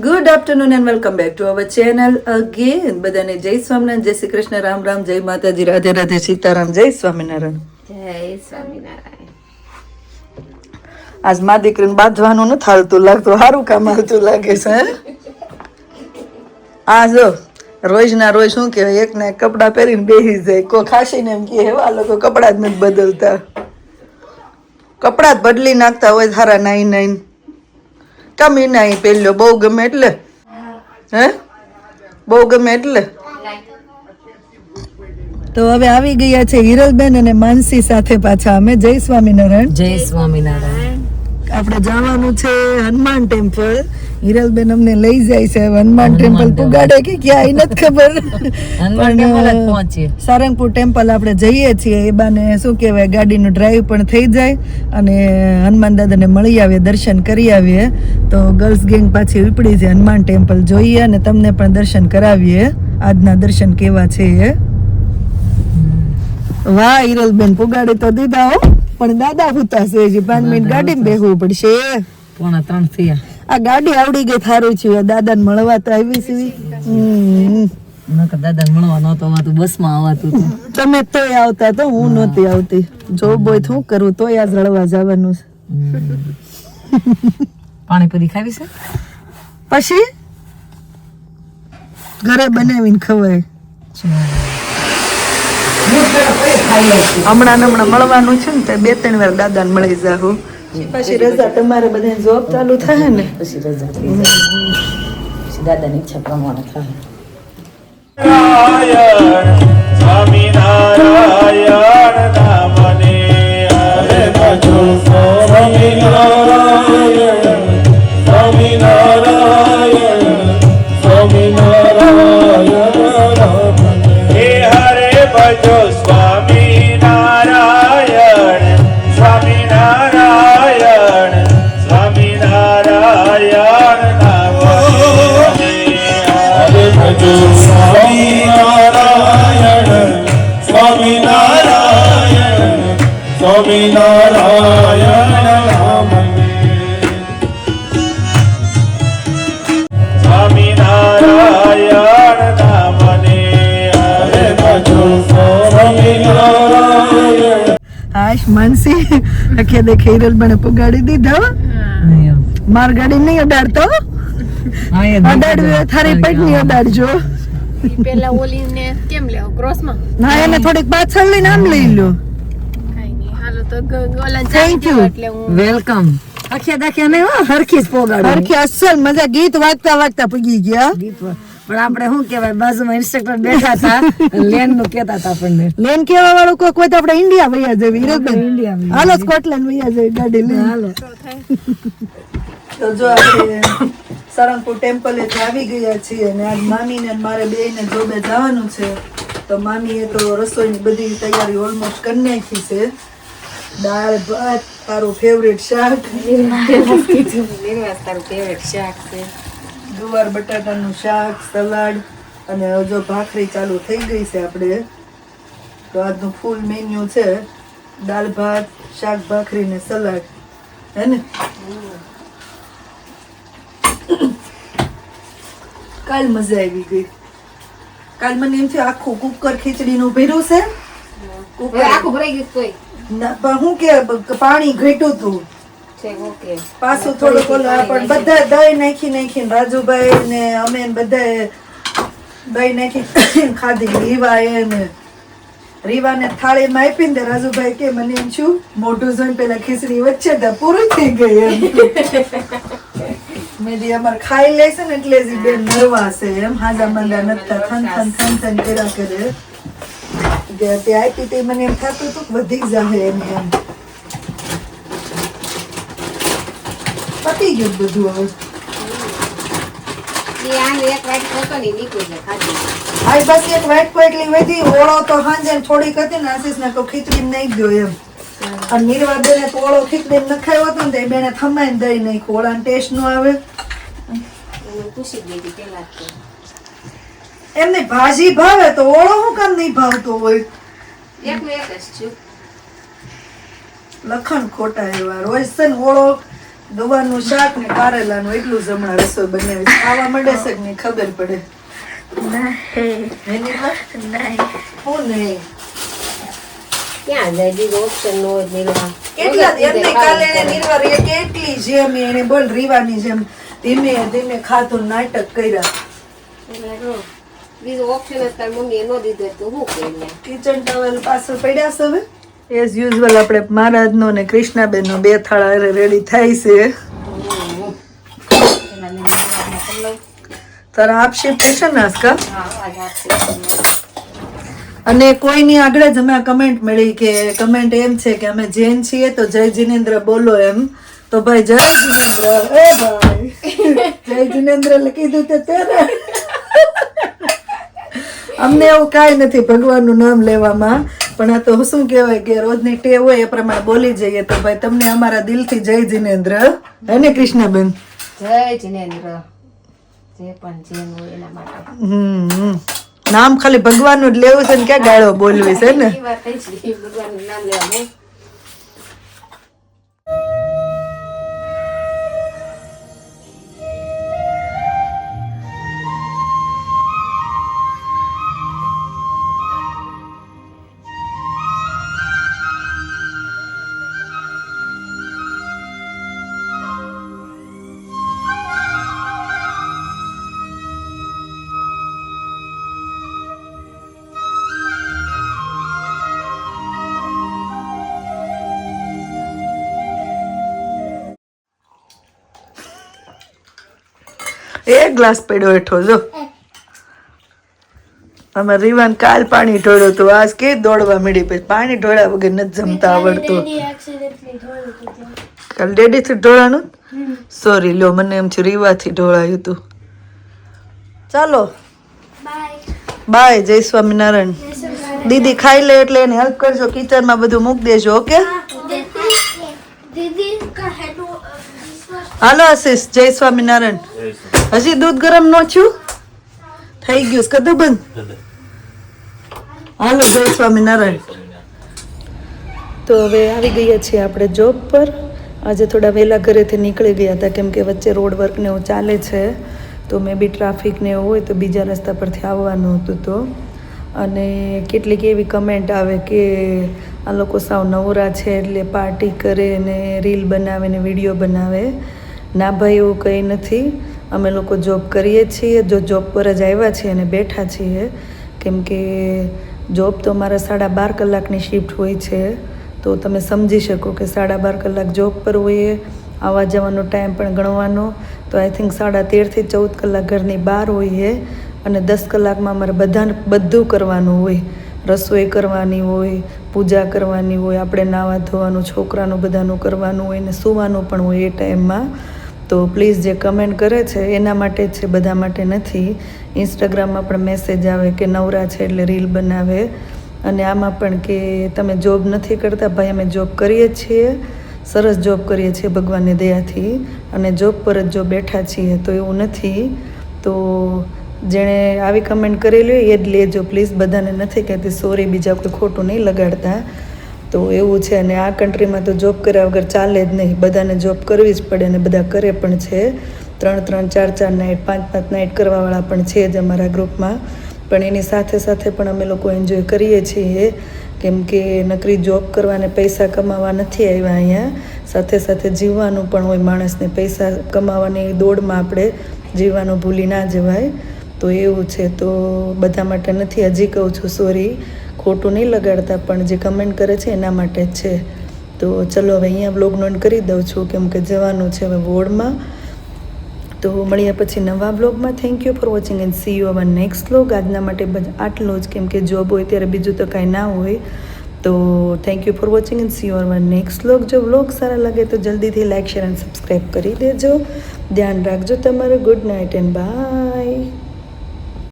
Good afternoon and welcome back to our channel again. બધાને જય સ્વામિનારાયણ, જય શ્રી કૃષ્ણ, રામ રામ, જય માતાજી, રાધે રાધે, સીતારામ, જય સ્વામિનારાયણ. જય સ્વામિનારાયણ. આજ મા દીકરીને બાંધવાનું નથી હાલતું લાગતું, સારું કામ હાલતું લાગે છે. આ જો રોજના રોજ શું કહેવાય, એક ને એક કપડાં પહેરીને બેસી જાય. કોઈ ખાસીને એમ કે આ લોકો કપડાં જ નથી બદલતા, કપડાં જ બદલી નાખતા હોય સારા નાઈ નાઈ. કમી નાઈ પહેર્યો બહુ ગમે એટલે હે બહુ ગમે એટલે. તો હવે આવી ગયા છે હિરલબેન અને માનસી સાથે પાછા અમે. જય સ્વામિનારાયણ. જય સ્વામિનારાયણ. આપણે જવાનું છે હનુમાન ટેમ્પલ. હિરલબેન અમને લઈ જાય છે. હનુમાન ટેમ્પલ પુગાડે કે ક્યાં એ નથી ખબર, પણ સારંગપુર ટેમ્પલ આપણે જઈએ છીએ. એ બાને શું કહેવાય, ગાડીનું ડ્રાઈવ પણ થઈ જાય અને હનુમાન દાદાને મળી આવીએ, દર્શન કરી આવીએ. તો ગર્લ્સ ગેંગ પાછી ઉપડી છે. હનુમાન ટેમ્પલ જોઈએ અને તમને પણ દર્શન કરાવીએ. આજના દર્શન કેવા છે એ. વાહ હિરલબેન, પુગાડી તો દીધા હો, પણ દાદા હુતાશે. હજી 5 મિનિટ ગાડીમાં બેસવું પડશે. 2:45 થયા. આ ગાડી આવડી ગઈ, થારું છે. દાદાને મળવા તો આવી છે. દાદા મળવા નહોતો આવતું, બસમાં આવતું હતું. તમે તોય આવતા તો, હું નહોતી આવતી. જોબ હોય શું કરું, તોય આજ રળવા જવાનું છે. પાણીપુરી ખાવી છે પછી ઘરે બનાવીને ખવાય. હમણાં મળવાનું છે ને, 2-3 વાર દાદાને મળી જાઉં. પછી રજા તમારે બધા જોબ ચાલુ થાય ને, પછી રજા થઈ જાય, પછી દાદાની ઈચ્છા પ્રમાણે થાય. સ્વામિનારાયણ નામને હરે ભજો. સ્વામિનારાયણ સ્વામિનારાયણ સ્વામિનારાયણ હે હરે ભજો. સ્વામિનારાયણ સ્વામિનારાયણ સ્વામિનારાયણ નામને હરે ભજો. સ્વામિનારાયણ સ્વામિનારાયણ સ્વામિનારાયણ નામને સ્વામિનારાયણ નામને હરે ભજો. સ્વામિનારાયણ. હાશ માનસી આખે દેખે હિરલબેને પુગાડી દીધા. માર ગાડી નહીં અડાડતો, અડાડવી થારી પેટની અડાડજો. પેલા ઓલીને કેમ લેવો ક્રોસમાં? ના, એને થોડીક પાછળ લઈને આમ લઈ લો. કાઈ નહીં, હાલો તો ઓલા Thank you. એટલે હું વેલકમ. આખ્યા દાખ્યા નહીં હો, હરખી જ પોગાડો. હરખી અસલ મજા. ગીત વાગતા વાગતા પૂગી ગયા. પણ આપણે શું કહેવાય, બાજુમાં ઇન્સ્ટ્રક્ટર બેઠા હતા, લેન નું કહેતા હતા આપણને. લેન કેવા વાળું કોઈ કોઈ તો આપણે ઇન્ડિયા વયા જવી. હિરલબેન હાલો સ્કોટલેન્ડ વયા જવી ગાડી લઈને. હાલો તો જો આપણે સારંગપુર ટેમ્પલે આવી ગયા છીએ અને આજ મામી ને મારે બેયને જોબે જવાનું છે. તો મામીએ તો રસોઈની બધી તૈયારી ઓલમોસ્ટ કરી નાખી છે. દાળ ભાત, તારું ફેવરેટ શાક, ગુવાર બટાટાનું શાક, સલાડ અને જો ભાખરી ચાલુ થઈ ગઈ છે આપણે. તો આજનું ફૂલ મેન્યુ છે દાળ ભાત, શાક, ભાખરી ને સલાડ, હે ને? કાલ મજા આવી ગઈ. કાલ મને એમ છે આખું કુકર ખીચડીનું ભર્યું છે. કુકર આખું ભરાઈ ગયું તોય ના, પણ હું કે પાણી ઘટ્યું હતું છે. ઓકે, પાછું થોડુંક ઓલું. પણ બધા દહીં નાખીને રાજુભાઈ ને અમે બધા દહીં નાખી ખાધી. રીવાને થાળીમાં આપીને તે રાજુભાઈ કે મને એમ છું મોઢું જોઈને પેલા ખીચડી વચ્ચે તો પૂરું થઈ ગઈ એમ. મેં જે અમારે ખાઈ લેશે ને એટલે જ બેન નરવા છે એમ. હાજા મંદા નતા થન કર્યા કરે. તે આપી તે મને એમ થતું હતું વધી જાય એમ. પતી ગયું બધું હવે. એક વાઈટ ફોટો ની નીકળી જાય ખાધી. આ બસ એક વાઈટ કો એટલી વધી. ઓળો તો હાંજે થોડીક હતી ને, આશીષ ને તો ખીચડી નહીં ગયો એમ. અને નીરવા બેને તો ઓળો ખીચડી નખાયો હતો ને, એ બેને થમાઈને દઈ નાખ્યું. ઓળાનો ટેસ્ટ નો આવે. પૂછી દીધી પેલા તો એમને ભાજી ભાવે તો ઓળો શું કામ નહીં ભાવતો હોય? એકનું એક જ છું. લખણ ખોટા એવા. રોજ છે ને ઓળો ગવાનું શાક ને કારેલાનું એટલું જ હમણાં રસોઈ બનાવી છે. ખાવા મળે છે કે નહીં ખબર પડે. એની વાત? હું નહીં. ક્યાં જાય બીજો ઓપ્શન નો હોય નિર્વાહ. કેટલા એમને કાલે એને નિર્વાર એ કેટલી જેમ એને બોલ રીવાની જેમ ધીમે ધીમે ખાતું નાટક કર્યા. એટલે જો, બીજો ઓપ્શન જ તારી મમ્મીએ ન દીધો તો હું કરીને કિચન ટોવેલ પાછળ પડ્યા છે હવે. એઝ યુઝ્યુઅલ આપણે મહારાજનો ને કૃષ્ણાબેનનો 2 થાળા રેડી થાય છે. પેલા મેં નિર્વાહમાં કરી લઉં. તારા આપ શિફ્ટ થશે ને આસ્કા. હા આજ આપશે અને કોઈની આગળ જ અમે કમેન્ટ મળી કે કમેન્ટ એમ છે કે અમે જૈન છીએ તો જય જિનેન્દ્ર બોલો એમ. તો ભાઈ જય જિનેન્દ્ર. એ ભાઈ જય જિનેન્દ્ર કીધું તે ત્યારે અમને એવું કાંઈ નથી ભગવાનનું નામ લેવામાં, પણ આ તો શું કહેવાય કે રોજની ટેવ હોય એ પ્રમાણે બોલી જઈએ. તો ભાઈ તમને અમારા દિલથી જય જિનેન્દ્ર. હે ને કૃષ્ણાબેન? જય જિનેન્દ્ર. જે પણ જેન હોય એના માટે નામ ખાલી ભગવાનનું જ લેવું છે ને ક્યાં ગાળો બોલવી છે ને. એ વાત થઈ છે ભગવાનનું નામ લેવાનું. એક ગ્લાસ પડ્યો હેઠો જો. અમારે રીવાન કાલ પાણી ઢોળ્યું હતું, આજ કે દોડવા મળી. પછી પાણી ઢોળ્યા વગર નથી જમતા આવડતું. કાલ ડેડી થી ઢોળાનું? સોરી લ્યો, મને એમ છે રીવાથી ઢોળાયું હતું. ચાલો બાય. જય સ્વામિનારાયણ. દીદી ખાઈ લે એટલે એને હેલ્પ કરજો, કિચનમાં બધું મૂકી દેજો. ઓકે હાલો આશીષ. જય સ્વામિનારાયણ. હજી દૂધ ગરમ ન થયું? થઈ ગયું છે કદું બંધ. હાલો જય સ્વામિનારાયણ. તો હવે આવી ગયા છીએ આપણે જોબ પર. આજે થોડા વહેલા ઘરેથી નીકળી ગયા હતા કેમ કે વચ્ચે રોડ વર્ક ને એવું ચાલે છે, તો મે બી ટ્રાફિક ને એવું હોય તો બીજા રસ્તા પરથી આવવાનું હતું. તો અને કેટલીક એવી કમેન્ટ આવે કે આ લોકો સાવ નવરા છે એટલે પાર્ટી કરે ને રીલ બનાવે ને વિડીયો બનાવે. ના ભાઈ, એવું કંઈ નથી. અમે લોકો જોબ કરીએ છીએ, જો જોબ પર જ આવ્યા છીએ અને બેઠા છીએ કેમ કે જોબ તો અમારા 12.5 કલાકની શિફ્ટ હોય છે. તો તમે સમજી શકો કે 12.5 કલાક જોબ પર હોઈએ, આવવા જવાનો ટાઈમ પણ ગણવાનો. તો આઈ થિંક 13.5 થી 14 કલાક ઘરની બહાર હોઈએ અને 10 કલાકમાં અમારે બધું કરવાનું હોય. રસોઈ કરવાની હોય, પૂજા કરવાની હોય, આપણે નાવા ધોવાનું, છોકરાનું બધાનું કરવાનું હોય ને સૂવાનું પણ હોય એ ટાઈમમાં. તો પ્લીઝ જે કમેન્ટ કરે છે એના માટે જ છે, બધા માટે નથી. ઇન્સ્ટાગ્રામમાં પણ મેસેજ આવે કે નવરા છે એટલે રીલ બનાવે, અને આમાં પણ કે તમે જોબ નથી કરતા. ભાઈ અમે જોબ કરીએ છીએ, સરસ જોબ કરીએ છીએ ભગવાનની દયાથી, અને જોબ પર જ જો બેઠા છીએ તો એવું નથી. તો જેણે આવી કમેન્ટ કરેલી હોય એ જ લેજો પ્લીઝ. બધાને નથી કહેતી, સોરી, બીજા કોઈ ખોટું નહીં લગાડતા. તો એવું છે. અને આ કન્ટ્રીમાં તો જોબ કર્યા વગર ચાલે જ નહીં, બધાને જોબ કરવી જ પડે અને બધા કરે પણ છે. 3-3, 4-4 નાઇટ, 5-5 નાઇટ કરવાવાળા પણ છે જ અમારા ગ્રુપમાં. પણ એની સાથે સાથે પણ અમે લોકો એન્જોય કરીએ છીએ કેમ કે નકરી જોબ કરવાને પૈસા કમાવા નથી આવ્યા અહીંયા. સાથે સાથે જીવવાનું પણ હોય માણસને. પૈસા કમાવાની દોડમાં આપણે જીવવાનું ભૂલી ના જવાય. તો એવું છે. તો બધા માટે નથી, હજી કહું છું સોરી, ખોટું નહીં લગાડતા, પણ જે કમેન્ટ કરે છે એના માટે જ છે. તો ચલો હવે અહીંયા બ્લોગ નોટ કરી દઉં છું કેમ કે જવાનું છે હવે વોર્ડમાં. તો મળીએ પછી નવા બ્લોગમાં. Thank you for watching and C you hour next blog. આજના માટે બસ આટલું જ કેમ કે જોબ હોય ત્યારે બીજું તો કાંઈ ના હોય. તો thank you for watching and C you hour next blog. જો બ્લોગ સારા લાગે તો જલ્દીથી લાઇક, શેર એન્ડ સબસ્ક્રાઈબ કરી દેજો. ધ્યાન રાખજો તમારું. Good night and by.